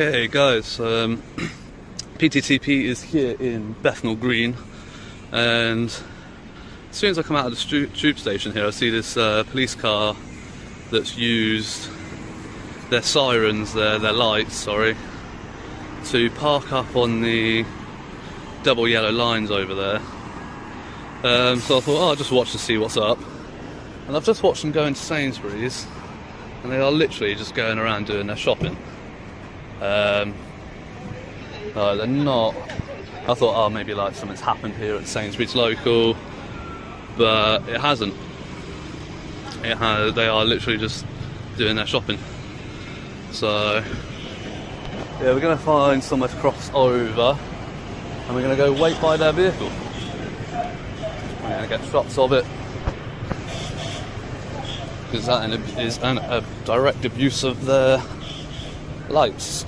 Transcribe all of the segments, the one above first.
Okay guys, PTTP is here in Bethnal Green, and as soon as I come out of the tube station here I see this police car that's used their sirens, their lights, sorry, to park up on the double yellow lines over there. So I thought, oh, I'll just watch to see what's up, and I've just watched them go into Sainsbury's and they are literally just going around doing their shopping. They're not. I thought, oh, maybe like something's happened here at Sainsbury's local, but it hasn't. They are literally just doing their shopping. So yeah, we're going to find somewhere to cross over, and we're going to go wait by their vehicle. We're going to get shots of it, because that is a direct abuse of their lights.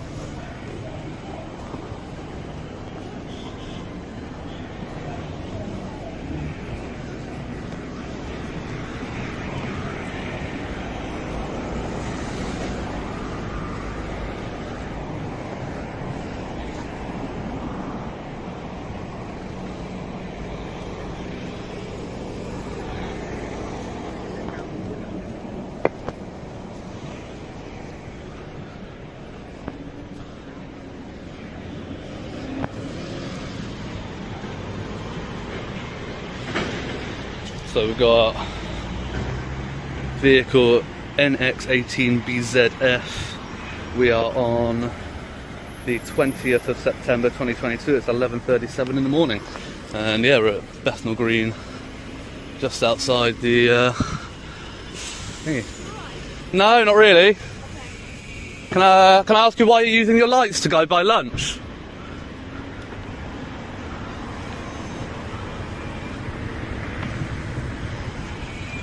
So we've got vehicle NX18BZF. We are on the 20th of September 2022. It's 11:37 in the morning, and yeah, we're at Bethnal Green, just outside the thingy. No, not really. Can I ask you why you're using your lights to go buy lunch?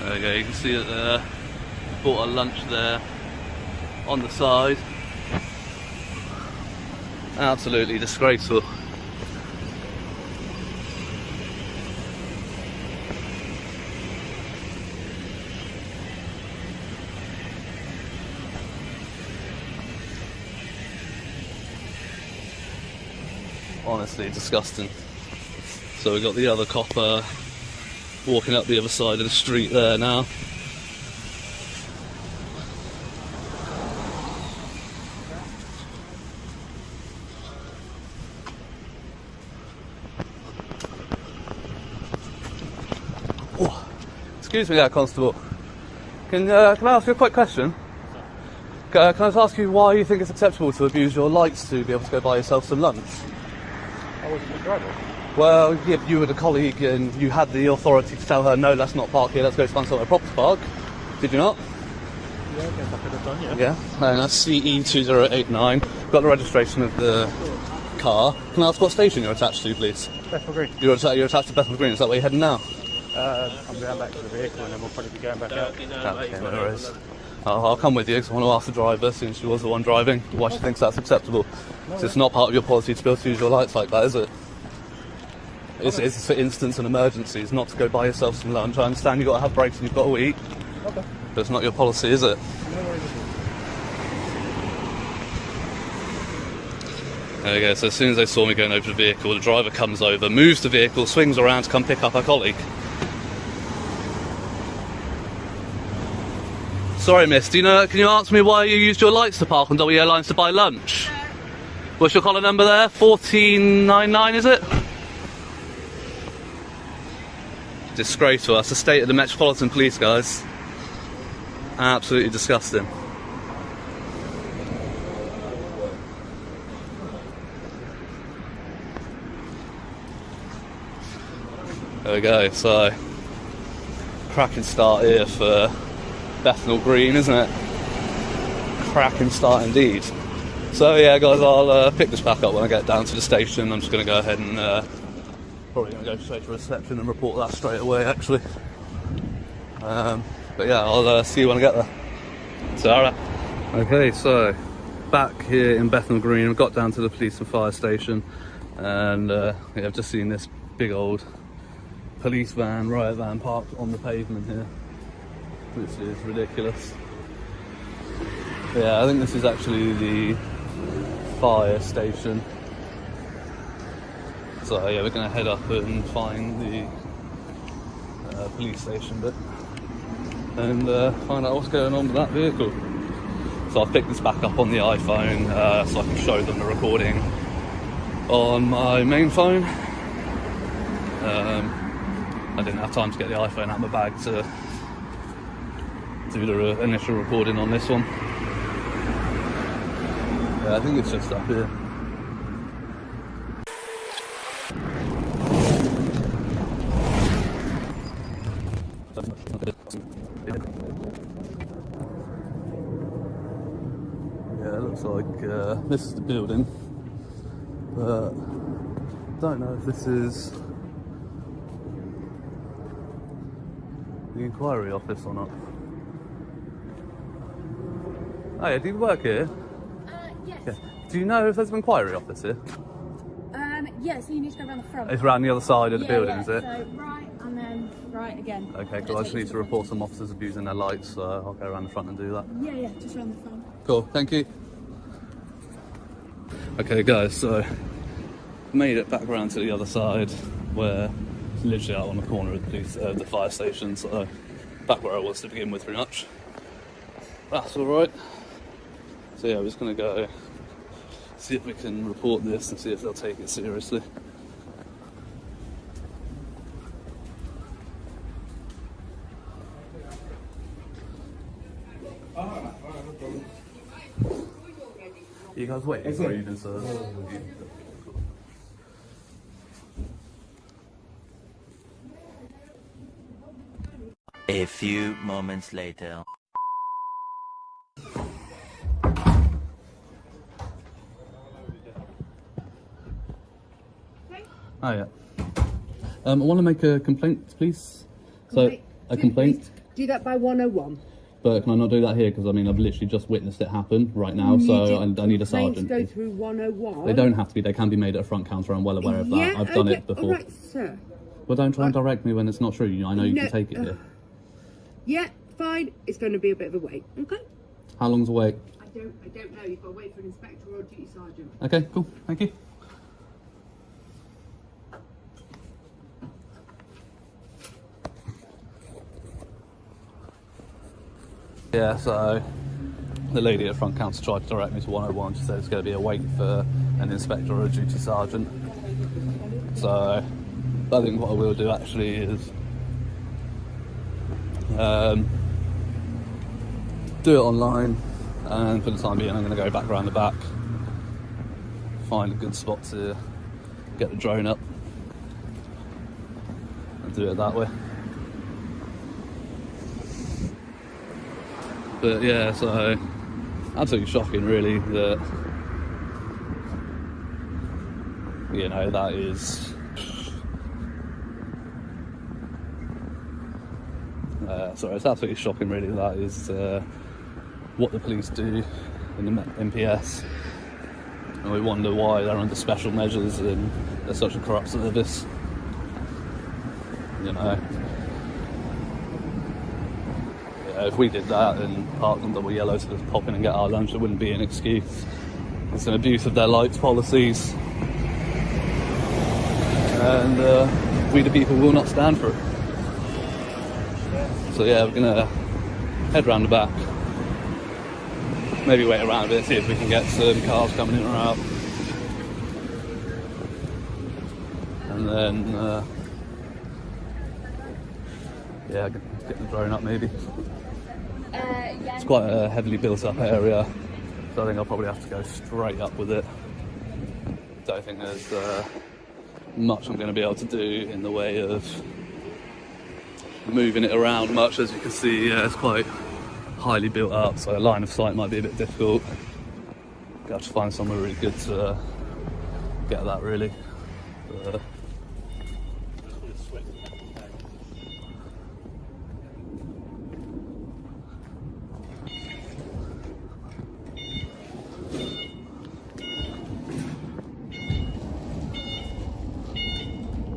There we go, you can see it there. Bought a lunch there on the side. Absolutely disgraceful. Honestly disgusting. So we've got the other copper walking up the other side of the street there now. Oh, excuse me there, constable. Can I ask you a quick question? Can I just ask you why you think it's acceptable to abuse your lights to be able to go buy yourself some lunch? I wasn't the driver. Well, yeah, you were the colleague and you had the authority to tell her, no, let's not park here, let's go find somewhere proper to park. Did you not? Yeah, I guess I could have done, yeah. Yeah, and that's CE2089. Got the registration of the car. Can I ask what station you're attached to, please? Bethnal Green. You're attached to Bethnal Green, is that where you're heading now? I'm going back to the vehicle and then we'll probably be going back out. Okay, no worries. I'll come with you because I want to ask the driver, since she was the one driving, why she thinks that's acceptable. So it's not part of your policy to be able to use your lights like that, is it? It's for instance and emergencies, not to go buy yourself some lunch. I understand you've got to have breaks and you've got to eat. Okay. But it's not your policy, is it? No worries at all. There we go, so as soon as they saw me going over to the vehicle, the driver comes over, moves the vehicle, swings around to come pick up our colleague. Sorry miss, can you answer me why you used your lights to park on double yellow lines to buy lunch? What's your collar number there? 1499, is it? Disgraceful. That's the state of the Metropolitan Police, guys. Absolutely disgusting. There we go, so cracking start here for Bethnal Green, isn't it? Cracking start indeed. So yeah guys, I'll pick this back up when I get down to the station. I'm just going to go ahead and probably going to go straight to reception and report that straight away actually. But yeah, I'll see you when I get there. So alright. Okay, so back here in Bethnal Green, I've got down to the police and fire station, and yeah, I've just seen this big old police van, riot van, parked on the pavement here, which is ridiculous. Yeah, I think this is actually the fire station. So yeah, we're going to head up and find the police station bit and find out what's going on with that vehicle. So I've picked this back up on the iPhone so I can show them the recording on my main phone. I didn't have time to get the iPhone out of my bag to do the initial recording on this one. Yeah, I think it's just up here. Yeah, it looks like this is the building, but don't know if this is the inquiry office or not. Oh yeah, do you work here? Yes. Yeah. Do you know if there's an inquiry office here? Yeah, so you need to go around the front. It's around the other side of the building, yeah. is it? So right and then right again. Okay, because I just need to report some officers abusing their lights, so I'll go around the front and do that. Yeah, just around the front. Cool, thank you. Okay guys, so made it back around to the other side where it's literally out on the corner of the fire station, so back where I was to begin with pretty much. That's alright. So yeah, we're just going to go see if we can report this and see if they'll take it seriously. You guys waiting for you just A few moments later. Oh yeah. I want to make a complaint, please. So a complaint. Do that by 101. But can I not do that here? Because I mean, I've literally just witnessed it happen right now, so I need a sergeant. Go through 101. They don't have to be. They can be made at a front counter. I'm well aware of that. Yeah, I've done okay. it before. All right, sir. Well, don't try and direct me when it's not true. I know you No, can take it here. Yeah, fine. It's going to be a bit of a wait. Okay. How long's the wait? I don't know. You've got to wait for an inspector or a duty sergeant. Okay, cool. Thank you. Yeah, so the lady at front counter tried to direct me to 101. She said it's going to be a wait for an inspector or a duty sergeant. So I think what I will do actually is do it online, and for the time being I'm going to go back around the back, find a good spot to get the drone up and do it that way. But yeah, so absolutely shocking really that, you know, that is sorry, it's absolutely shocking really that is what the police do in the MPS, and we wonder why they're under special measures and they're such a corrupt service, you know. If we did that and parked on double yellow to just pop in and get our lunch, it wouldn't be an excuse. It's an abuse of their lights policies, and we the people will not stand for it. So yeah, we're gonna head round the back, maybe wait around a bit, see if we can get some cars coming in or out, and then yeah, get the drone up maybe. It's quite a heavily built up area, so I think I'll probably have to go straight up with it. Don't think there's much I'm going to be able to do in the way of moving it around much. As you can see, yeah, it's quite highly built up, so a line of sight might be a bit difficult. I'll have to find somewhere really good to get that really.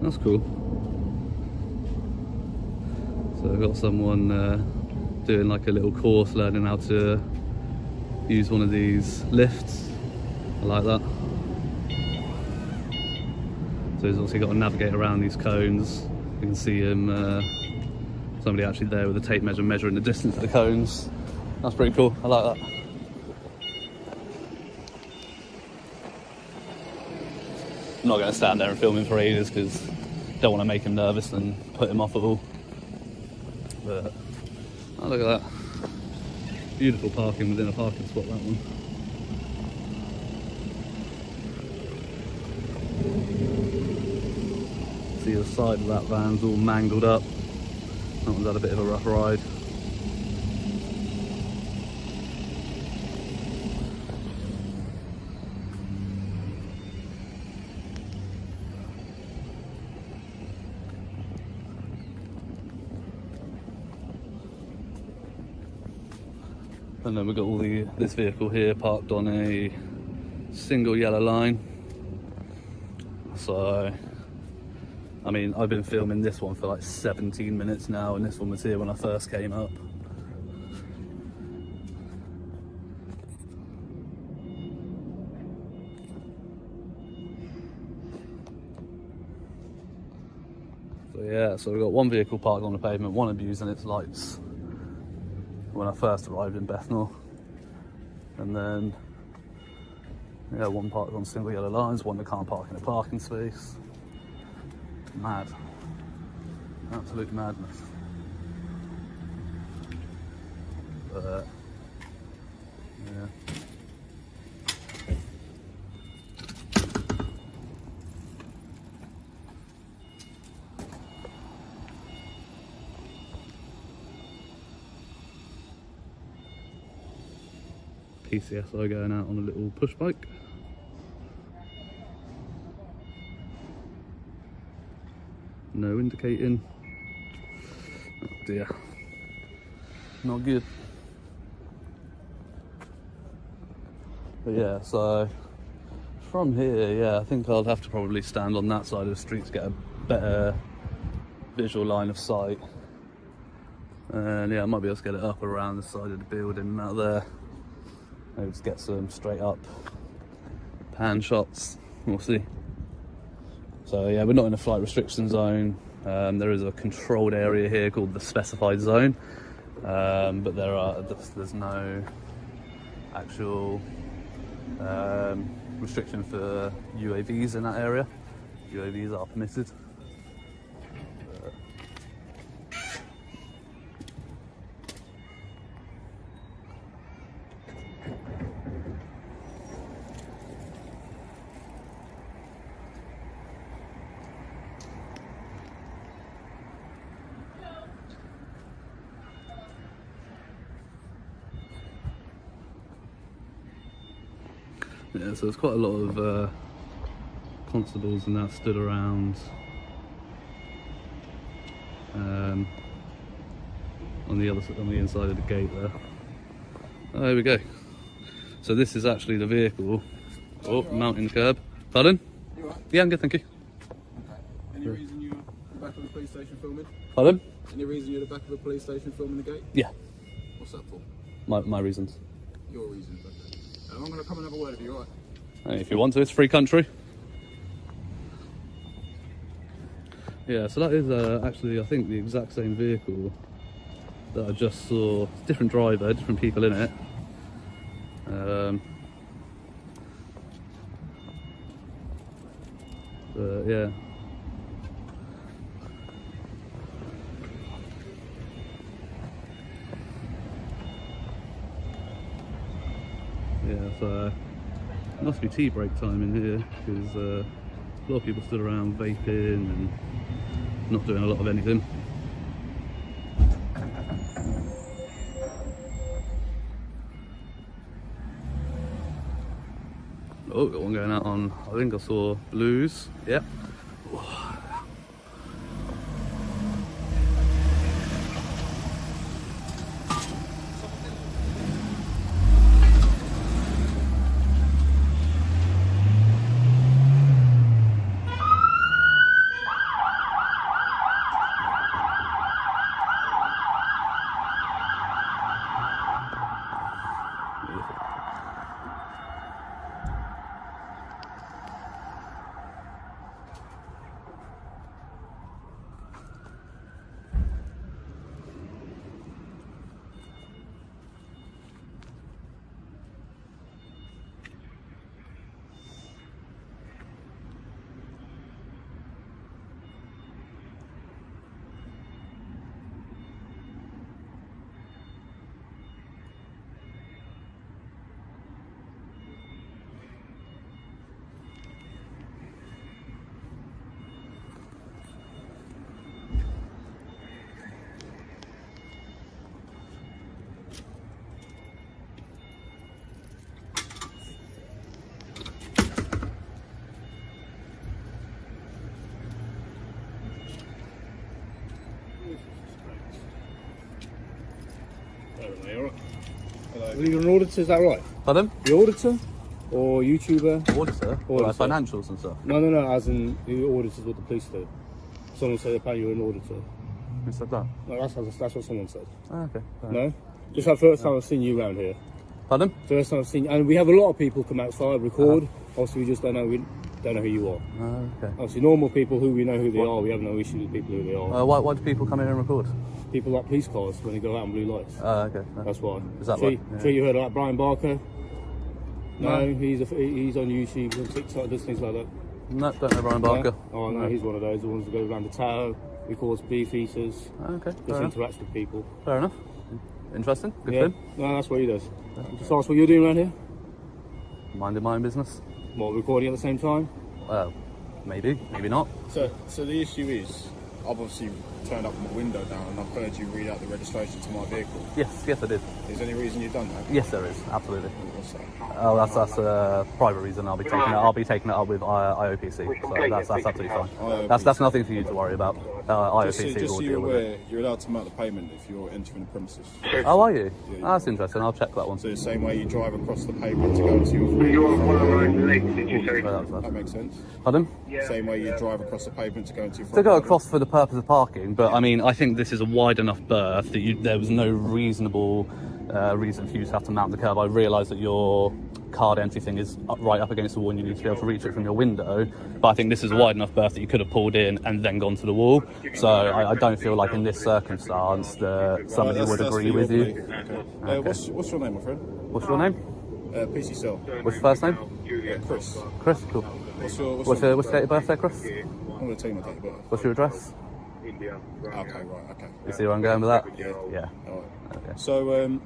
That's cool. So I've got someone doing like a little course learning how to use one of these lifts. I like that. So he's also got to navigate around these cones. You can see him, somebody actually there with a tape measure measuring the distance of the cones. That's pretty cool, I like that. I'm not going to stand there and film him for ages because I don't want to make him nervous and put him off at all. But, oh, look at that. Beautiful parking within a parking spot, that one. See the side of that van's all mangled up. That one's had a bit of a rough ride. And then we've got all this vehicle here parked on a single yellow line. So, I mean, I've been filming this one for like 17 minutes now, and this one was here when I first came up. So yeah, so we've got one vehicle parked on the pavement, one abusing its lights when I first arrived in Bethnal, and then yeah, one parked on single yellow lines, one that can't park in a parking space. Mad, absolute madness. But yeah. PCSI going out on a little push bike. No indicating. Oh dear. Not good. But yeah, so from here, yeah, I think I'll have to probably stand on that side of the street to get a better visual line of sight. And yeah, I might be able to get it up around the side of the building and out there. Maybe just get some straight up pan shots, we'll see. So yeah, we're not in a flight restriction zone. There is a controlled area here called the specified zone, but there's no actual restriction for UAVs in that area. UAVs are permitted. Yeah, so there's quite a lot of constables and that stood around on the inside of the gate there. Oh, there we go. So this is actually the vehicle. Oh, mounting the curb. Pardon? You alright? Yeah, I'm good, thank you. Okay. Any reason you're the back of the police station filming? Pardon? Any reason you're the back of the police station filming the gate? Yeah, What's that for? my reasons. Your reasons, okay. I'm going to come and have a word with you, alright? Hey, if you want to, it's free country. Yeah, so that is actually, I think, the exact same vehicle that I just saw. Different driver, different people in it. But yeah. Yeah, so it must be tea break time in here because a lot of people stood around vaping and not doing a lot of anything. Oh, got one going out on, I think I saw blues. Yep. You're an auditor, is that right? Pardon? The auditor? Or YouTuber? Auditor? Or like financials and stuff? No, as in the auditors what the police do. Someone said apparently you're an auditor. Who said that? No, that's what someone said. Oh, okay. No? Just the first time I've seen you around here. Pardon? First time I've seen, and we have a lot of people come outside, record. Obviously, we just don't know who you are. Okay. Obviously, normal people who we know who they are, we have no issue with people who they are. Why do people come in and record? People like police cars when they go out in blue lights. Okay. That's why. Is that right? Yeah. Sure, you heard about Brian Barker? No, he's on YouTube, on TikTok, does things like that. No, don't know Brian Barker. No? Oh no, he's one of those, the ones that go around the tower, records beef eaters, Okay. just interacts with people. Fair enough. Interesting. Good Yeah, thing. no, that's what he does. Just ask what you're doing around here. Minding my own business. What, recording at the same time? Well, maybe not. So the issue is, I've obviously turned up my window down and I've heard you read out the registration to my vehicle. Yes, I did. Is there any reason you've done that? Yes, there is. Absolutely. What's that? Oh, that's a private reason. I'll be taking it up with IOPC. So that's absolutely fine. That's nothing for you to worry about. IOPC Just so will you're deal with aware, it. you're allowed to mount the payment if you're entering the premises. Oh, are you? Yeah. Oh, that's interesting. I'll check that one. So the same way you drive across the pavement to go into your That makes sense. Pardon? Same way you drive across the pavement to go into your To go across for the purpose of parking, but I mean, I think this is a wide enough berth that there was no reasonable reason for you to have to mount the curb. I realise that your card entry thing is right up against the wall and you need to be able to reach it from your window, but I think this is a wide enough berth that you could have pulled in and then gone to the wall. So I don't feel like in this circumstance that somebody would agree with you. Okay. What's your name, my friend? What's your name? PC Cell. What's your first name? Chris. Chris, cool. What's your date of birth there, Chris? I'm going to tell you my date of birth. What's your address? Okay, right, okay. You see where I'm going with that? Yeah. All right. Okay. So,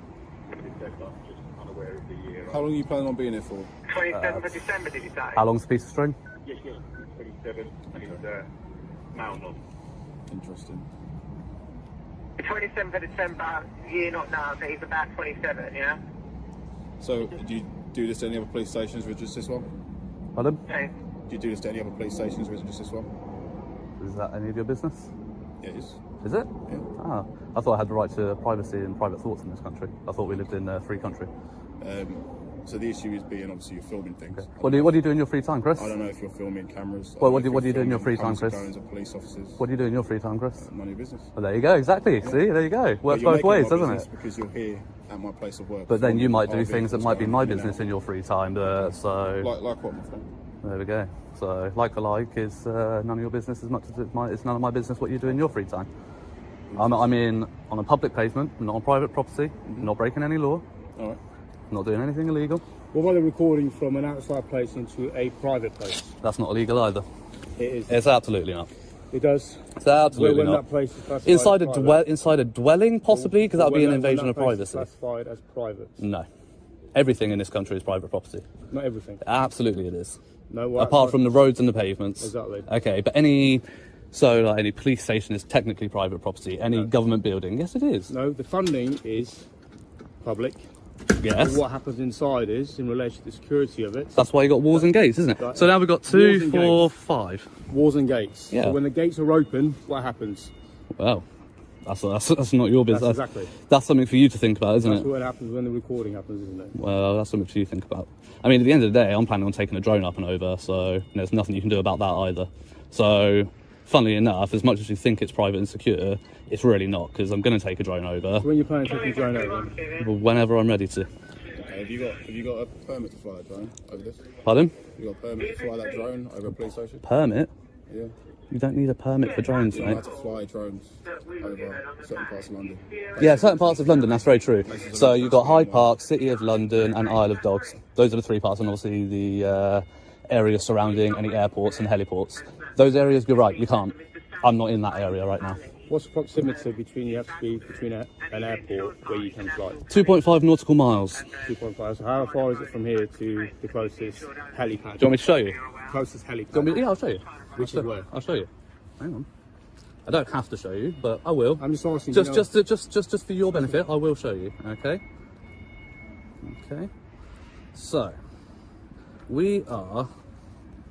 how long are you planning on being here for? 27th of December, did you say? How long's a piece of string? Yes, 27th. Interesting. The 27th of December, year not now, so he's about 27, yeah? So, do you do this to any other police stations with just this one? Pardon? Okay. Do you do this to any other police stations with just this one? Is that any of your business? It is. Is it? Yeah. Ah, I thought I had the right to privacy and private thoughts in this country. I thought we lived in a free country. So the issue is being obviously you're filming things. Okay. What do you do in your free time, Chris? I don't know if you're filming cameras. Well, what do you do in your free time, Chris? Of police officers. What do you do in your free time, Chris? None of your business. Well, there you go. Exactly. Yeah. See, there you go. Works You're both ways, making my doesn't business it? Because you're here at my place of work. But then you might do Our things that vehicles might be going my in and business out. in your free time. So Like what, my friend? there we go. So like for like is none of your business as much as it's none of my business what you do in your free time. I'm in on a public pavement, not on private property, not breaking any law, All right. not doing anything illegal. What about the recording from an outside place into a private place? That's not illegal either. It is. It's absolutely not. It does. It's absolutely when not. That place is classified Inside a dwelling, possibly, because that would be an when invasion that of place is privacy. classified as private. No. Everything in this country is private property. Not everything. Absolutely it is. No. Apart from the roads and the pavements. Exactly. Okay, but any police station is technically private property. Any government building, yes, it is. No, the funding is public. Yes. But what happens inside is, in relation to the security of it, That's why you got walls and gates, isn't it? Right. So now we've got Walls 2, and 4, gates. 5. walls and gates. Yeah. So when the gates are open, what happens? Well, that's not your business. Exactly. That's something for you to think about, isn't That's it? what happens when the recording happens, isn't it? Well, that's something for you to think about. I mean, at the end of the day, I'm planning on taking a drone up and over, so there's nothing you can do about that either. So, funnily enough, as much as you think it's private and secure, it's really not, because I'm going to take a drone over So when you're planning to take the drone over, whenever I'm ready to. Okay, have you got a permit to fly a drone over this? Pardon? Have you got a permit to fly that drone over a police station? Permit? Yeah. You don't need a permit for drones, You're mate. allowed to fly drones over certain parts of London. Yeah, certain parts of London, that's very true. So you've got Hyde Park, City of London and Isle of Dogs. Those are the 3 parts, and obviously the areas surrounding any airports and heliports. Those areas, you're right, you can't. I'm not in that area right now. what's the proximity between you have to be between an airport where you can fly? 2.5 nautical miles. 2.5. So how far is it from here to the closest helipad? Do you want me to show you? Closest helipad. Do you want me? Yeah, I'll show you. Which is where? I'll show you. Hang on. I don't have to show you, but I will. I'm just asking. Just for your benefit, I will show you. Okay. Okay. So we are.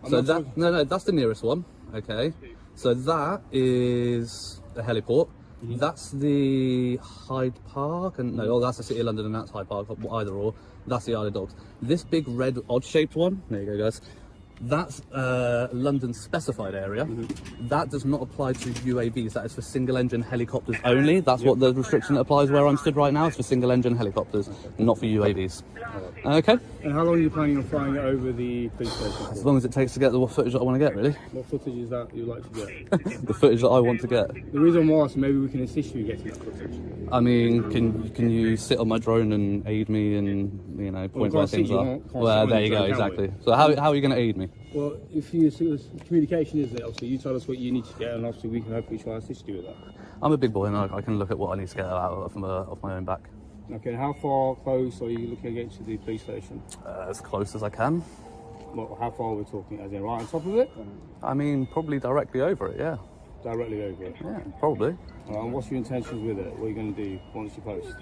So that that's the nearest one. Okay. So that is the heliport. That's the Hyde Park, and no, that's the City of London, and that's Hyde Park, either or. That's the Isle of Dogs. This big red odd-shaped one, there you go, guys. That's London's specified area. That does not apply to UAVs. That is for single-engine helicopters only. That's what the restriction that applies where I'm stood right now. It's for single-engine helicopters, not for UAVs. Okay. And how long are you planning on flying it over the police station? As long as it takes to get the footage that I want to get, really. What footage is that you'd like to get? The footage that I want to get. The reason I'm asking, maybe we can assist you in getting that footage. I mean, can you sit on my drone and aid me and, you know, point where things are? Well, there you go, exactly. So how are you going to aid me? Well, if you communication is there, obviously you tell us what you need to get, and obviously we can hopefully try and assist you with that. I'm a big boy and I can look at what I need to get out of my own back. Okay, and how far close are you looking to get to the police station? As close as I can. Well, how far are we talking? As in right on top of it? I mean, probably directly over it, yeah. Directly over it? Yeah, probably. And what's your intentions with it? What are you going to do once you post?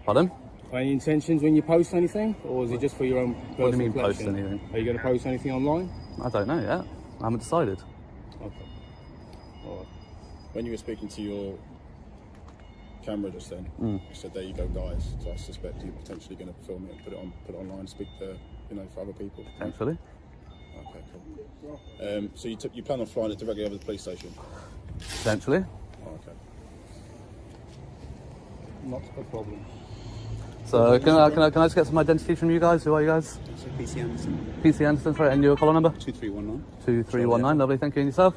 Pardon? Any intentions when you post anything? Or is it just for your own personal What do you mean collection? post anything? Are you going to post anything online? I don't know yet. I haven't decided. Okay. All right. When you were speaking to your camera just then, you said, "There you go, guys." So I suspect you're potentially going to film it and put it online, speak to, for other people. Potentially. Okay, cool. So you plan on flying it directly over the police station? Potentially. Oh, okay. Not a problem. So can I just get some identity from you guys? Who are you guys? PC Anderson. PC Anderson, sorry, and your collar number? 2319. 2319, lovely, thank you. And yourself?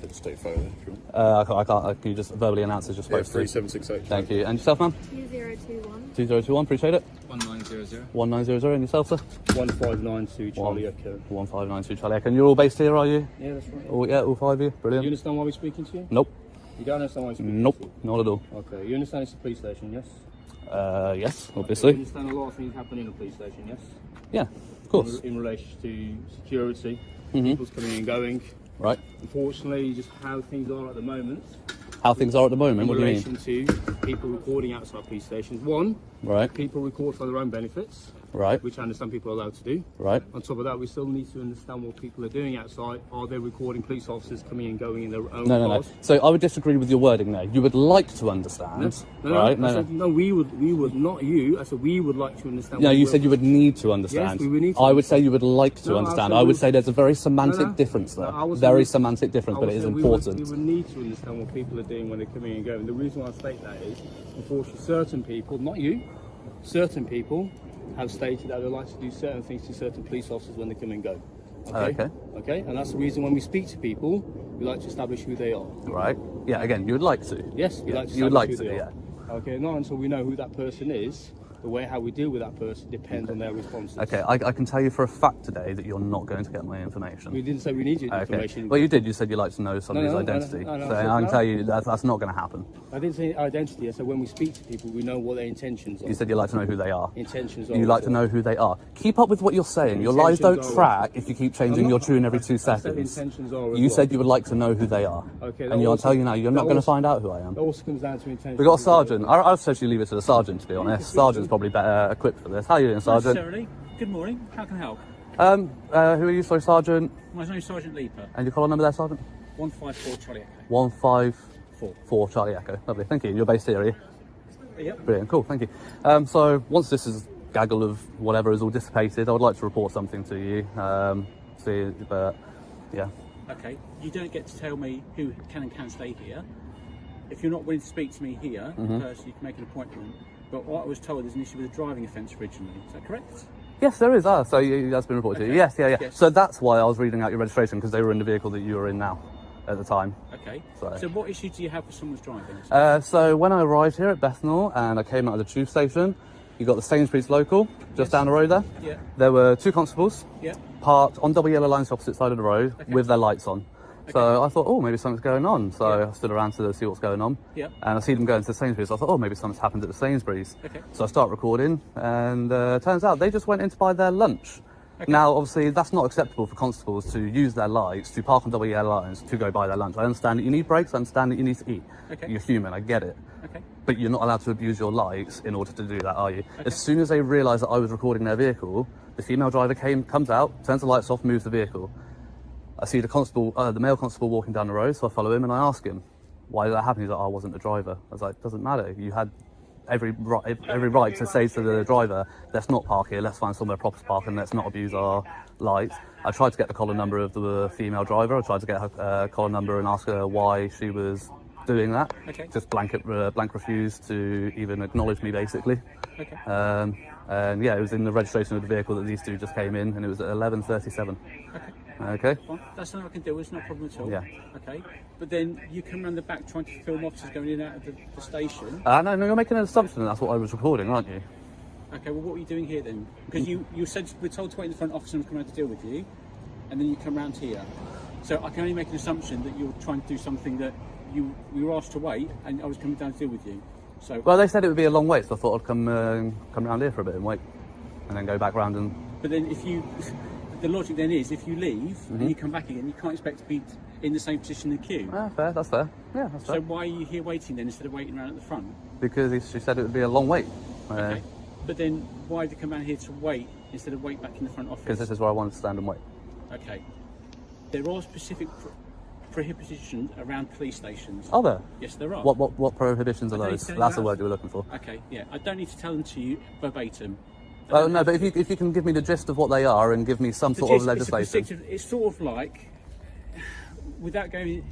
Just take a photo if you want. I can't. Can you just verbally announce as you're supposed to? 3768. Thank you. And yourself, ma'am? 2021. 2021, appreciate it. 1900. 1900, and yourself, sir? 1592 Charlie Echo. 1592 Charlie Echo. And you're all based here, are you? Yeah, that's right. Oh, yeah, all five of you. Do Brilliant. you understand why we're speaking to you? Nope. You don't understand why we're speaking Nope. to you? Not at all. Okay, you understand it's a police station, yes? Yes, Okay, obviously. you understand a lot of things happen in a police station, yes? Yeah, of course. In relation to security, Mhm. people's coming and going. Right. Unfortunately, just how things are at the moment. How things are at the moment, what do you mean? In relation to people recording outside police stations. One, Right, people record for their own benefits, right, which I understand people are allowed to do. right. On top of that, we still need to understand what people are doing outside. Are they recording police officers coming and going in their own No. cars? So I would disagree with your wording there. You would like to understand, right? I said, no, we would, not you. I said we would like to understand. No, what you we're- said you would need to understand. Yes, we would need to I would say you would like to No, I understand. said I we would say say there's a very semantic No. difference there. No, I would say Very we- semantic difference, but it is We important. would need to understand what people are doing when they're coming and going. The reason why I state that is, unfortunately, certain people, not you, certain people have stated that they like to do certain things to certain police officers when they come and go. Okay. Okay, and that's the reason when we speak to people, we like to establish who they are. Right. Yeah, again, you would like to. Yes, we Yeah, like to you would establish like who to, they yeah. are. Okay, not until we know who that person is. The way how we deal with that person depends on their responses. Okay, I can tell you for a fact today that you're not going to get my information. We didn't say we need your Okay. information. Well, you did. You said you'd like to know somebody's no, identity. no, So I said I can no. tell you that's not going to happen. I didn't say identity. I said when we speak to people, we know what their intentions are. You said you'd like to know who they are. Intentions are. You like to know who they are. Keep up with what you're saying. Your lies don't Intentions are- track if you keep changing your tune every 2 I said seconds. intentions are as You well. said you would like to know who they are. Okay, And I'll also- tell you now, you're not that going to also- find out who I am. It also comes down to intentions. We've got a sergeant. I'll suggest you leave it to the sergeant, to be honest. Sergeant's probably better equipped for this. How are you doing, sergeant? Necessarily. Good morning. How can I help? Who are you, sorry, sergeant? My name's Sergeant Leaper. And your collar number there, sergeant? 154 Charlie Echo. 154 Charlie Echo. Lovely, thank you. You're based here, are you? Yep. Brilliant, cool, thank you. So once this is gaggle of whatever is all dissipated, I would like to report something to you. But yeah. Okay. You don't get to tell me who can and can't stay here. If you're not willing to speak to me here, first you can make an appointment. But what I was told is an issue with a driving offence originally. Is that correct? Yes, there is. So that's been reported to you. Yes, yeah. Yes. So that's why I was reading out your registration, because they were in the vehicle that you were in now at the time. Okay. So- So what issue do you have with someone's driving? So when I arrived here at Bethnal and I came out of the tube station, you got the Sainsbury's local just down the road there. Yeah. There were 2 constables Yeah. parked on double yellow lines opposite side of the road with their lights on. So I thought, oh, maybe something's going on. So Yeah. I stood around to see what's going on. Yeah. And I see them going to the Sainsbury's. So I thought, oh, maybe something's happened at the Sainsbury's. Okay. So I start recording, and turns out they just went in to buy their lunch. Okay. Now, obviously, that's not acceptable for constables to use their lights, to park on double yellow lines, to go buy their lunch. I understand that you need breaks, I understand that you need to eat. Okay. You're human, I get it. Okay. But you're not allowed to abuse your lights in order to do that, are you? As soon as they realised that I was recording their vehicle, the female driver comes out, turns the lights off, moves the vehicle. I see the male constable walking down the road, so I follow him and I ask him, why did that happen? He's like, I wasn't the driver. I was like, doesn't matter. You had every right to say to the driver, let's not park here, let's find somewhere proper to park and let's not abuse our lights. I tried to get the collar number of the female driver. I tried to get her collar number and ask her why she was doing that. Okay. Just blank refused to even acknowledge me, basically. Okay. And yeah, it was in the registration of the vehicle that these two just came in, and it was at 11:37. Okay. Fine. That's something I can do. It's not a problem at all. Yeah. Okay. But then you come around the back trying to film officers going in and out of the station. No, you're making an assumption that that's what I was recording, aren't you? Okay. Well, what were you doing here then? Because you said we're told to wait in the front, officer was coming out to deal with you, and then you come around here. So I can only make an assumption that you're trying to do something that you were asked to wait, and I was coming down to deal with you. So. Well, they said it would be a long wait, so I thought I'd come around here for a bit and wait, and then go back round and. But then the logic then is if you leave and you come back again, you can't expect to be in the same position in the queue. Fair, that's fair. Yeah, that's fair. So why are you here waiting then instead of waiting around at the front? Because she said it would be a long wait. Okay. But then why did you come out here to wait instead of wait back in the front office? Because this is where I wanted to stand and wait. Okay. There are specific prohibitions around police stations. Are there? Yes, there are. What prohibitions are those? That's the word you were looking for. Okay, yeah. I don't need to tell them to you verbatim. Oh no, but if you can give me the gist of what they are and give me some sort of legislation. It's sort of like, without going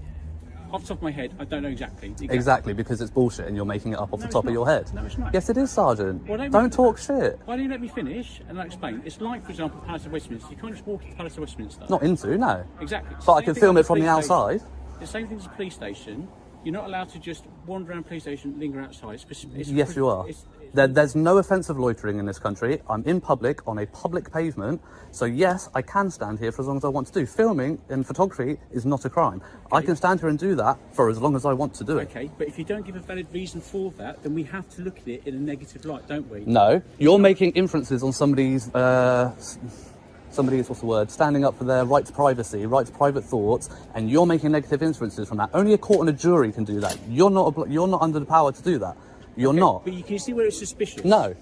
off the top of my head, I don't know exactly. Exactly, because it's bullshit and you're making it up off the top of your head. No, it's not. Yes, it is, Sergeant. Well, don't talk shit. Why don't you let me finish and I'll explain? It's like, for example, Palace of Westminster. You can't just walk into Palace of Westminster. Not into, no. Exactly. But I can film it from the outside. The same thing as a police station. You're not allowed to just wander around police station, linger outside. Yes, you are. There's no offensive loitering in this country. I'm in public, on a public pavement. So yes, I can stand here for as long as I want to do. Filming and photography is not a crime. Okay. I can stand here and do that for as long as I want to do it. Okay, but if you don't give a valid reason for that, then we have to look at it in a negative light, don't we? No, you're making inferences on somebody's, what's the word, standing up for their right to privacy, right to private thoughts, and you're making negative inferences from that. Only a court and a jury can do that. You're not under the power to do that. You're not. But you can see where it's suspicious. No.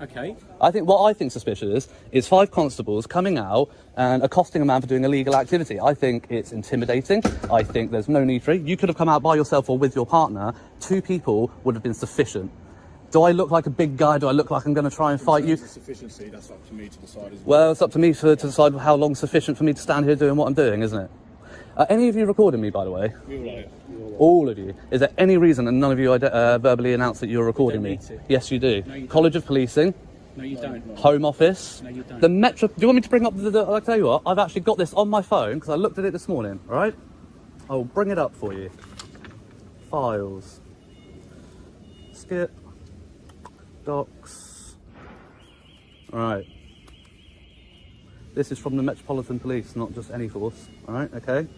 Okay. What I think suspicious is 5 constables coming out and accosting a man for doing illegal activity. I think it's intimidating. I think there's no need for it. You could have come out by yourself or with your partner. 2 people would have been sufficient. Do I look like a big guy? Do I look like I'm going to try and fight you? Sufficiency, that's up to me to decide as well. Well, it's up to me to decide how long's sufficient for me to stand here doing what I'm doing, isn't it? Any of you recording me, by the way? All of you. Is there any reason that none of you verbally announced that you're recording me? Yes, you do. No, you College of Policing. No, you don't. Home Office. No, you don't. The Metro. Do you want me to bring up I'll tell you what, I've actually got this on my phone because I looked at it this morning, alright? I'll bring it up for you. Files. Skip. Docs. Alright. This is from the Metropolitan Police, not just any force. Alright, okay.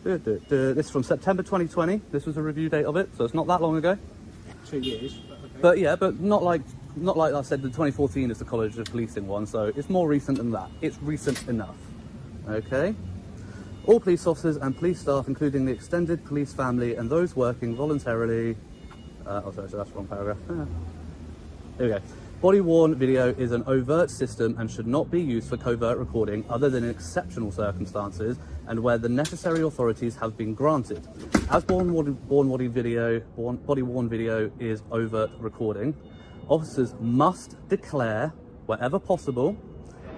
This is from September 2020. This was a review date of it, so it's not that long ago. 2 years. But, okay. But yeah, but not like I said, the 2014 is the College of Policing one, so it's more recent than that. It's recent enough. Okay. All police officers and police staff, including the extended police family and those working voluntarily. Sorry, so that's the wrong paragraph. Here we go. Body-worn video is an overt system and should not be used for covert recording other than in exceptional circumstances and where the necessary authorities have been granted. As body-worn video is overt recording, officers must declare, wherever possible,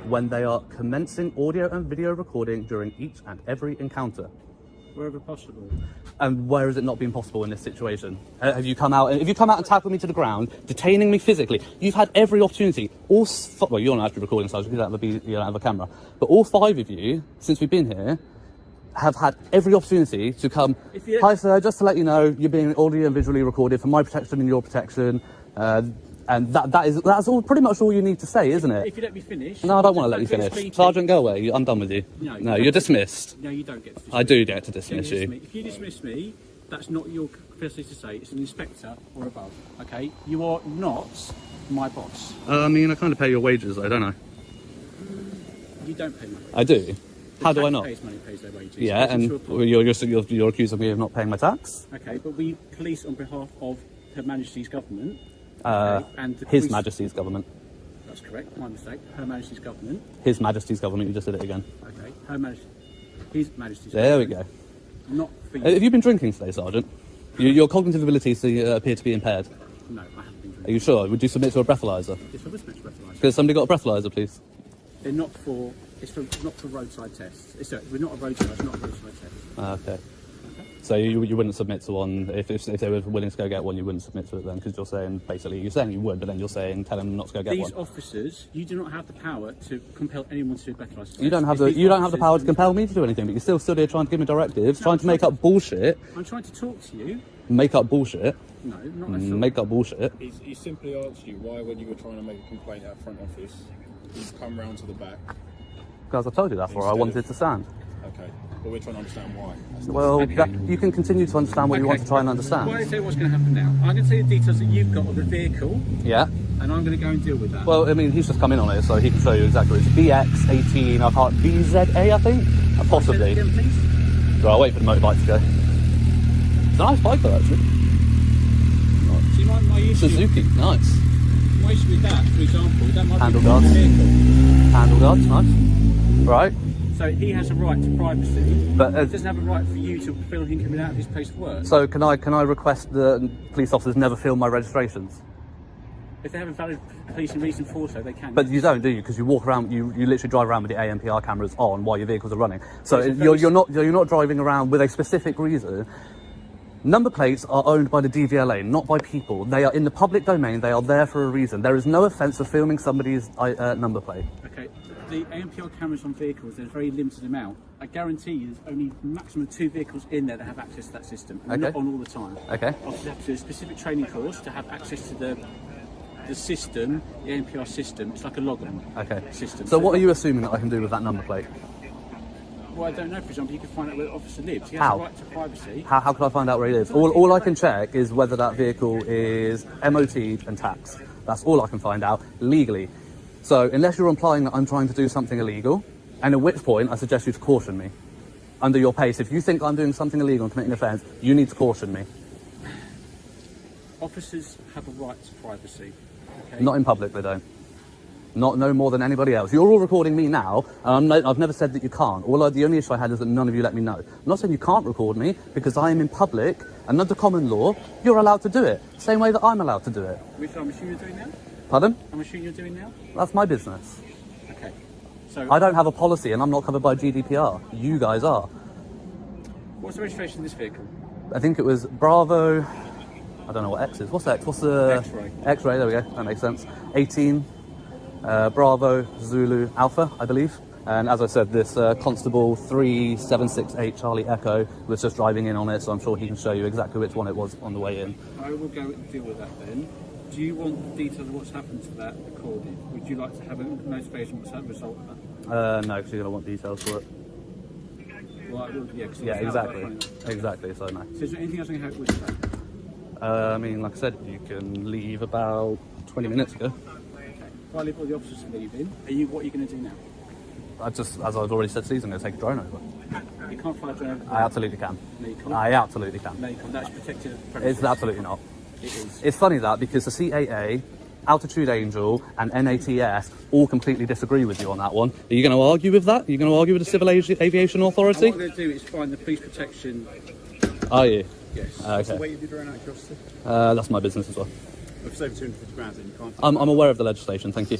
when they are commencing audio and video recording during each and every encounter. Wherever possible. And where has it not been possible in this situation? Have you come out and tackled me to the ground, detaining me physically? You've had every opportunity. Well, you're not actually recording, so you don't have a camera. But all 5 of you, since we've been here, have had every opportunity to come. Hi, sir. Just to let you know, you're being audio and visually recorded for my protection and your protection. And that's all pretty much all you need to say, isn't it? If you let me finish. No, I don't want to let you finish. Sergeant, go away. I'm done with you. No, you're dismissed. No, you don't get to dismiss. I do get to dismiss you. If you dismiss me, that's not your capacity to say. It's an inspector or above. Okay, you are not my boss. I mean, I kind of pay your wages, though, don't I? You don't pay me. I do. How do I not? Money pays their wages. Yeah, and you're accusing me of not paying my tax. Okay, but we police on behalf of Her Majesty's government. And His Majesty's government. That's correct, my mistake. Her Majesty's government. His Majesty's government, you just said it again. Okay, Her Majesty. His Majesty's there government. There we go. Not for you. Have you been drinking today, Sergeant? Your cognitive abilities appear to be impaired. No, I haven't been Are drinking. you sure? Would you submit to a breathalyzer? It's for wristband breathalyzer. Could somebody got a breathalyzer, please? They're not for. It's for not for roadside tests. We're not a roadside. It's not a roadside test. Okay. So you wouldn't submit to one if they were willing to go get one. You wouldn't submit to it then because you're saying you would, but then you're saying tell them not to go get one. These officers, you do not have the power to compel anyone to do a breathalyzer test. You don't have the power to compel me to do anything, but you're still here trying to give me directives, trying to make up bullshit. I'm trying to talk to you. Make up bullshit. No, not necessarily. Make up bullshit. He simply asked you why, when you were trying to make a complaint at front office, you've come round to the back. Because I told you that I wanted to stand. Okay, but we're trying to understand why. Well, Okay. you can continue to understand what you want to try and understand. Well, I tell you what's going to happen now. I'm going to tell you the details that you've got of the vehicle, Yeah. and I'm going to go and deal with that. Well, I mean, he's just come in on it, so he can show you exactly. It's BX18, I can't, BZA, I think? Possibly. Say that again, please. Well, I'll wait for the motorbike to go. It's a nice bike, though, actually. See, my issue, Suzuki, nice. my issue with that, for example, that might Handle be a guards. vehicle. Handle guards, nice. Right. So he has a right to privacy, But, he doesn't have a right for you to film him coming out of his place of work. So can I request that police officers never film my registrations? If they have a valid policing reason for so, they can. But you don't, do you? Because you walk around, you literally drive around with the ANPR cameras on while your vehicles are running. So It's a very you're not driving around with a specific reason. Number plates are owned by the DVLA, not by people. They are in the public domain. They are there for a reason. There is no offence of filming somebody's number plate. Okay, the ANPR cameras on vehicles, there's a very limited amount. I guarantee you there's only maximum 2 vehicles in there that have access to that system. And Okay. not on all the time. Okay. Officers have to do a specific training course to have access to the system, the ANPR system. It's like a login Okay. system. So what are you assuming that I can do with that number plate? Well, I don't know. For example, you can find out where the officer lives. He has How? a right to privacy. How can I find out where he lives? All I can check is whether that vehicle is MOT'd and taxed. That's all I can find out legally. So unless you're implying that I'm trying to do something illegal, and at which point I suggest you to caution me. Under your pace, if you think I'm doing something illegal and committing an offence, you need to caution me. Officers have a right to privacy. Okay? Not in public, they don't. Not no more than anybody else. You're all recording me now, and I've never said that you can't. The only issue I had is that none of you let me know. I'm not saying you can't record me, because I am in public, and under common law, you're allowed to do it. Same way that I'm allowed to do it. Which I'm assuming you're doing now? Pardon? I'm assuming you're doing now? That's my business. Okay. So, I don't have a policy, and I'm not covered by GDPR. You guys are. what's the registration of this vehicle? I think it was Bravo. I don't know what X is. What's X? What's the X-ray. X-ray. There we go. That makes sense. 18. Bravo Zulu Alpha, I believe. And as I said, this Constable 3768 Charlie Echo was just driving in on it, so I'm sure he can show you exactly which one it was on the way in. I will go and deal with that then. Do you want the details of what's happened to that recorded? Would you like to have a notification what's the result of that? No, because you're going to want details for it. Well, I will, yeah, 'cause Yeah, it's exactly. out there. Exactly, so no. So is there anything else I can help with today? I mean, like I said, you can leave about 20 minutes ago. If I leave all the officers leaving, what are you going to do now? As I've already said to Steve, I'm going to take a drone over. You can't fly a drone over. I absolutely can. No, you can't. I absolutely can. No, you can't. That's protected premises. It's absolutely not. It is. It's funny that because the CAA, Altitude Angel, and NATS all completely disagree with you on that one. Are you going to argue with that? Are you going to argue with the Civil Aviation Authority? And what I'm going to do is find the police protection. Are you? Yes. What's the Okay. weight of your drone out of curiosity? That's my business as well. If it's over 250 grams, then you can't. I'm aware of the legislation, thank you.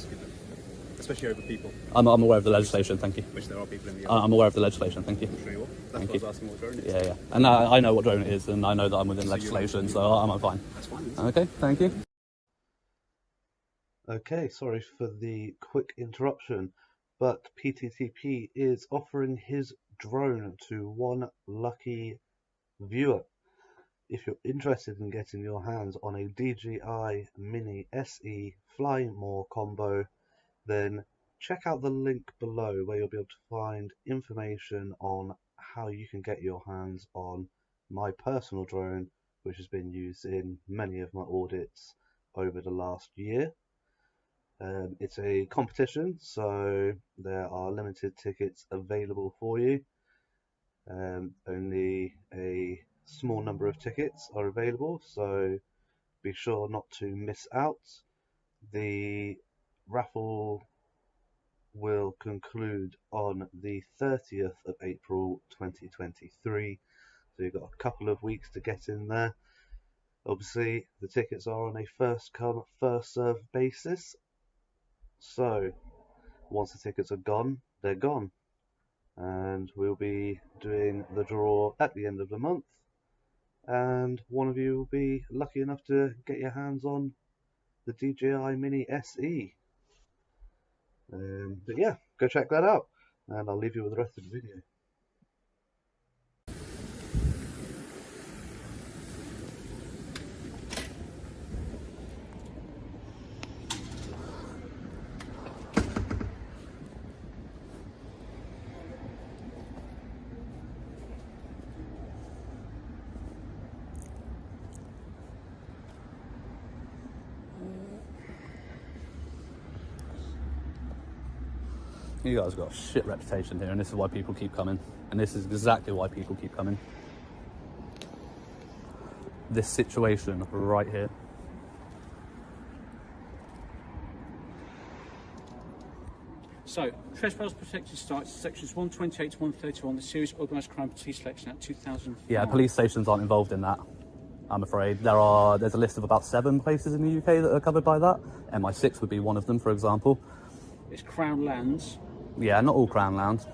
Especially over people, I'm aware of the legislation, thank you. which there are people in the yard. I'm aware of the legislation, thank you. I'm sure you are. That's Thank why I was you. asking what drone it is. Yeah, yeah. And I know what drone it is, and I know that I'm within legislation, so I'm fine. That's fine. Isn't it? Okay, thank you. Okay, sorry for the quick interruption, but PTTP is offering his drone to one lucky viewer. If you're interested in getting your hands on a DJI Mini SE Fly More combo, then check out the link below where you'll be able to find information on how you can get your hands on my personal drone, which has been used in many of my audits over the last year. It's a competition, so there are limited tickets available for you. Only a small number of tickets are available, so be sure not to miss out. The raffle will conclude on the 30th of April 2023, so you've got a couple of weeks to get in there. Obviously, the tickets are on a first come, first served basis. So, once the tickets are gone, they're gone. And we'll be doing the draw at the end of the month. And one of you will be lucky enough to get your hands on the DJI Mini SE. But yeah, go check that out. And I'll leave you with the rest of the video. You guys have got a shit reputation here, and this is why people keep coming. And this is exactly why people keep coming. This situation right here. So, Trespass Protected Sites, sections 128 to 131, the Serious Organised Crime Police Selection Act 2005. Yeah, police stations aren't involved in that, I'm afraid. There's a list of about 7 places in the UK that are covered by that. MI6 would be one of them, for example. It's Crown Lands. Yeah, not all Crown Land.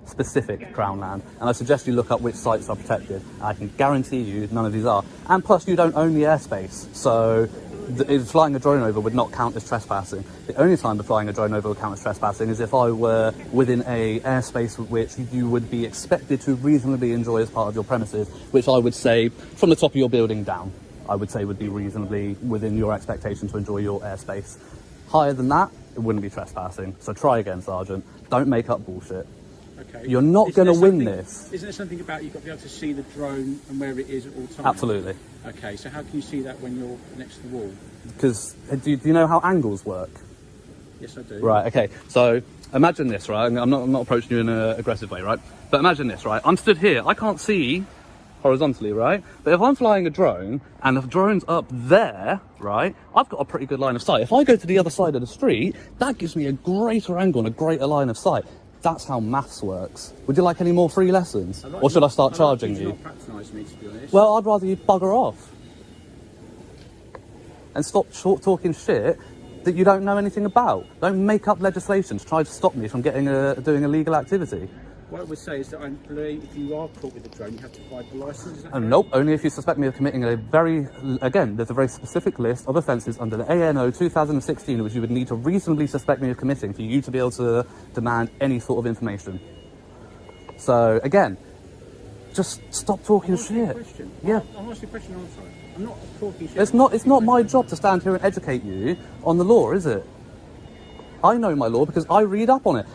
Specific Crown Land. And I suggest you look up which sites are protected. I can guarantee you none of these are. And plus, you don't own the airspace. So flying a drone over would not count as trespassing. The only time the flying a drone over would count as trespassing is if I were within a airspace which you would be expected to reasonably enjoy as part of your premises, which I would say from the top of your building down, I would say would be reasonably within your expectation to enjoy your airspace. Higher than that, it wouldn't be trespassing. So try again, Sergeant. Don't make up bullshit. Okay. You're not going to win this. Isn't there something about you've got to be able to see the drone and where it is at all times? Absolutely. Okay, so how can you see that when you're next to the wall? Because do you know how angles work? Yes, I do. Right, okay. So imagine this, right? I'm not approaching you in an aggressive way, right? But imagine this, right? I'm stood here. I can't see horizontally, right? But if I'm flying a drone and the drone's up there, right, I've got a pretty good line of sight. If I go to the other side of the street, that gives me a greater angle and a greater line of sight. That's how maths works. Would you like any more free lessons? Or should I start charging you? Not patronise me, to be honest. Well, I'd rather you bugger off. And stop talking shit that you don't know anything about. Don't make up legislation to try to stop me from doing illegal activity. What I would say is that I believe if you are caught with a drone, you have to provide the licence. Is that correct? Nope, only if you suspect me of committing there's a very specific list of offences under the ANO 2016 which you would need to reasonably suspect me of committing for you to be able to demand any sort of information. So, again, just stop talking shit. Yeah. I'll ask you a question, I'm sorry. I'm not talking shit. It's not my job to stand here and educate you on the law, is it? I know my law because I read up on it.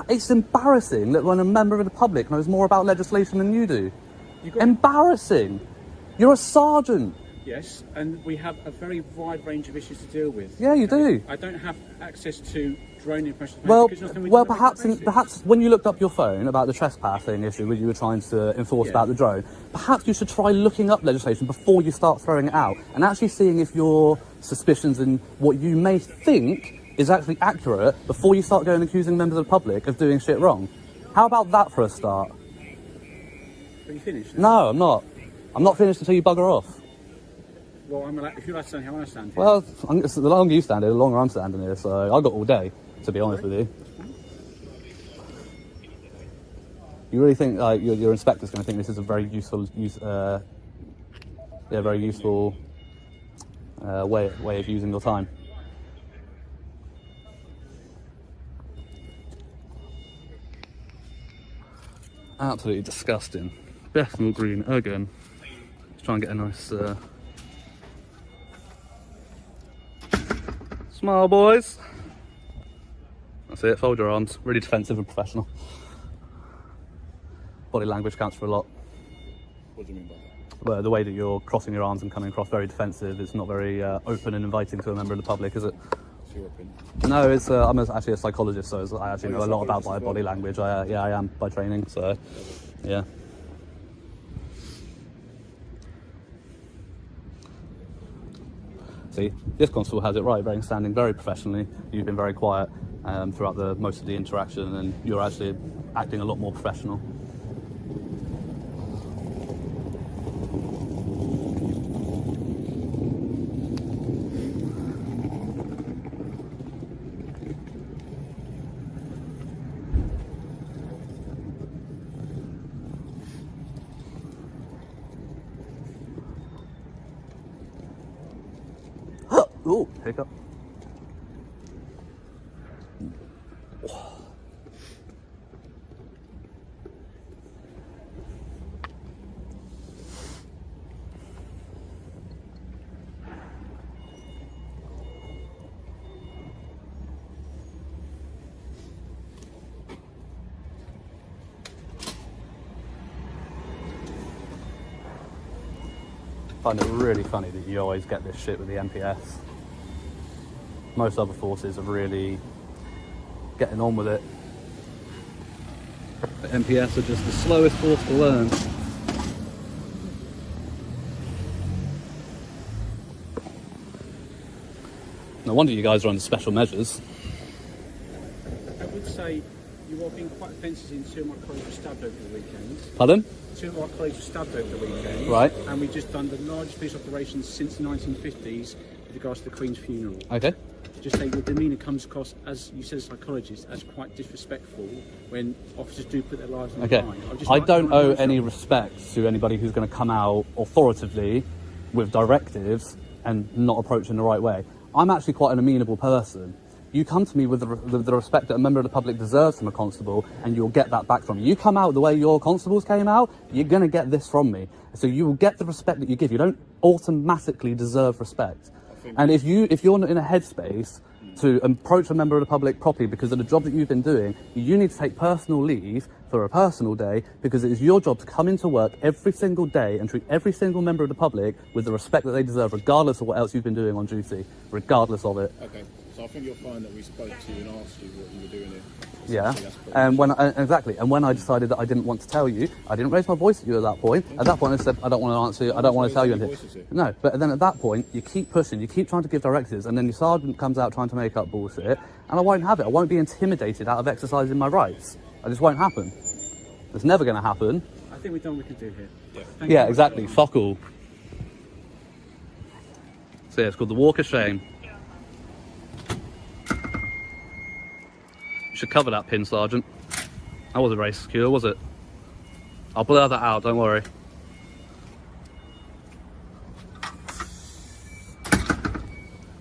It's embarrassing that when a member of the public knows more about legislation than you do. Embarrassing. You're a sergeant. Yes, and we have a very wide range of issues to deal with. Yeah, you do. I don't have access to drone impressions. Well, perhaps when you looked up your phone about the trespassing issue, which you were trying to enforce about the drone, perhaps you should try looking up legislation before you start throwing it out and actually seeing if your suspicions and what you may think is actually accurate before you start going accusing members of the public of doing shit wrong. How about that for a start? Are you finished? No, I'm not. I'm not finished until you bugger off. Well, if you're allowed to stand here, I'm going to stand here. Well, the longer you stand here, the longer I'm standing here, so I've got all day, to be honest with you. You really think your inspector's going to think this is a very useful way of using your time? Absolutely disgusting. Bethnal Green again. Let's try and get a nice smile, boys. That's it, fold your arms. Really defensive and professional. Body language counts for a lot. What do you mean by that? Well, the way that you're crossing your arms and coming across very defensive is not very open and inviting to a member of the public, is it? Your opinion? No, it's I'm actually a psychologist, so I actually know a lot about my body language. I am by training, so yeah. See, this constable has it right, standing very professionally. You've been very quiet throughout most of the interaction, and you're actually acting a lot more professional. Oh, hiccup. I find it really funny that you always get this shit with the MPS. Most other forces are really getting on with it. The MPS are just the slowest force to learn. No wonder you guys are under special measures. I would say you are being quite offensive in two of my colleagues were stabbed over the weekend. Pardon? Two of our colleagues were stabbed over the weekend. Right. And we've just done the largest police operations since the 1950s with regards to the Queen's funeral. Okay. Just say your demeanour comes across, as you said, as a psychologist, as quite disrespectful when officers do put their lives on the line. I don't owe any respect to anybody who's going to come out authoritatively with directives and not approach in the right way. I'm actually quite an amenable person. You come to me with the respect that a member of the public deserves from a constable, and you'll get that back from me. You come out the way your constables came out, you're going to get this from me. So you will get the respect that you give. You don't automatically deserve respect. And if you're not in a headspace to approach a member of the public properly because of the job that you've been doing, you need to take personal leave for a personal day, because it is your job to come into work every single day and treat every single member of the public with the respect that they deserve, regardless of what else you've been doing on duty, regardless of it. Okay. So I think you'll find that we spoke to you and asked you what you were doing here. Yeah, and when I decided that I didn't want to tell you, I didn't raise my voice at you at that point. At that point, I said I don't want to answer you. I don't want to tell you anything. No, but then at that point, you keep pushing, you keep trying to give directives, and then your sergeant comes out trying to make up bullshit, and I won't have it. I won't be intimidated out of exercising my rights. It just won't happen. It's never going to happen. I think we've done what we can do here. Yeah, exactly. Fuck all. So yeah, it's called the Walk of Shame. You should cover that pin, Sergeant. That wasn't very secure, was it? I'll blur that out, don't worry.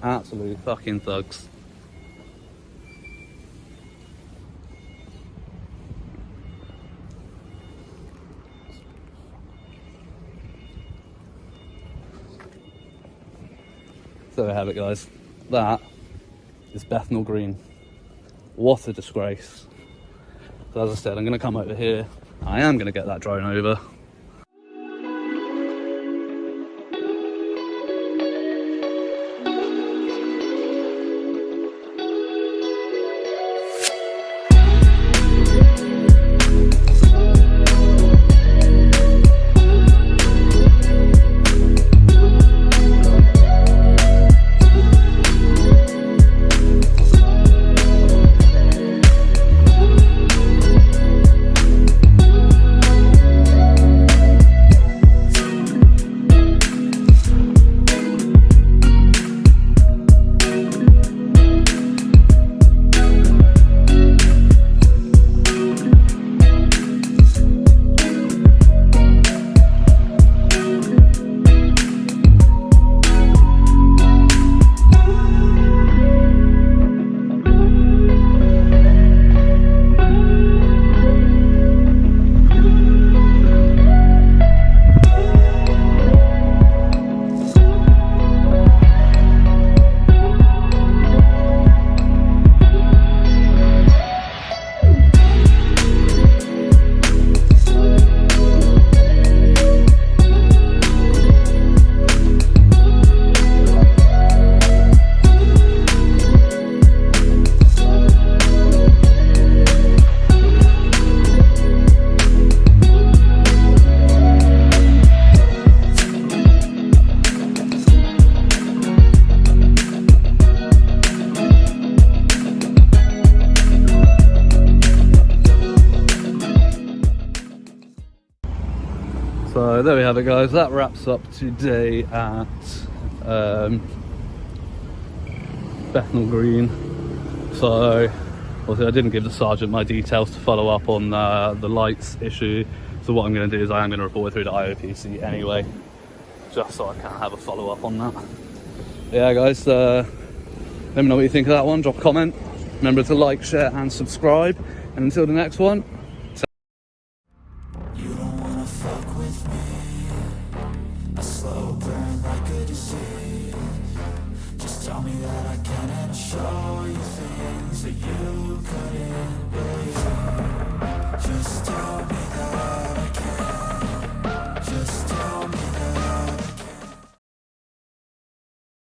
Absolute fucking thugs. So there we have it, guys. That is Bethnal Green. What a disgrace. So as I said, I'm going to come over here. I am going to get that drone over. So there we have it, guys. That wraps up today at Bethnal Green. So obviously I didn't give the sergeant my details to follow up on the lights issue. So what I'm going to do is I am going to report it through to IOPC anyway, just so I can have a follow up on that. yeah, guys, let me know what you think of that one. Drop a comment. Remember to like, share, and subscribe. And until the next one. You don't wanna fuck with me. A slow burn like a disease.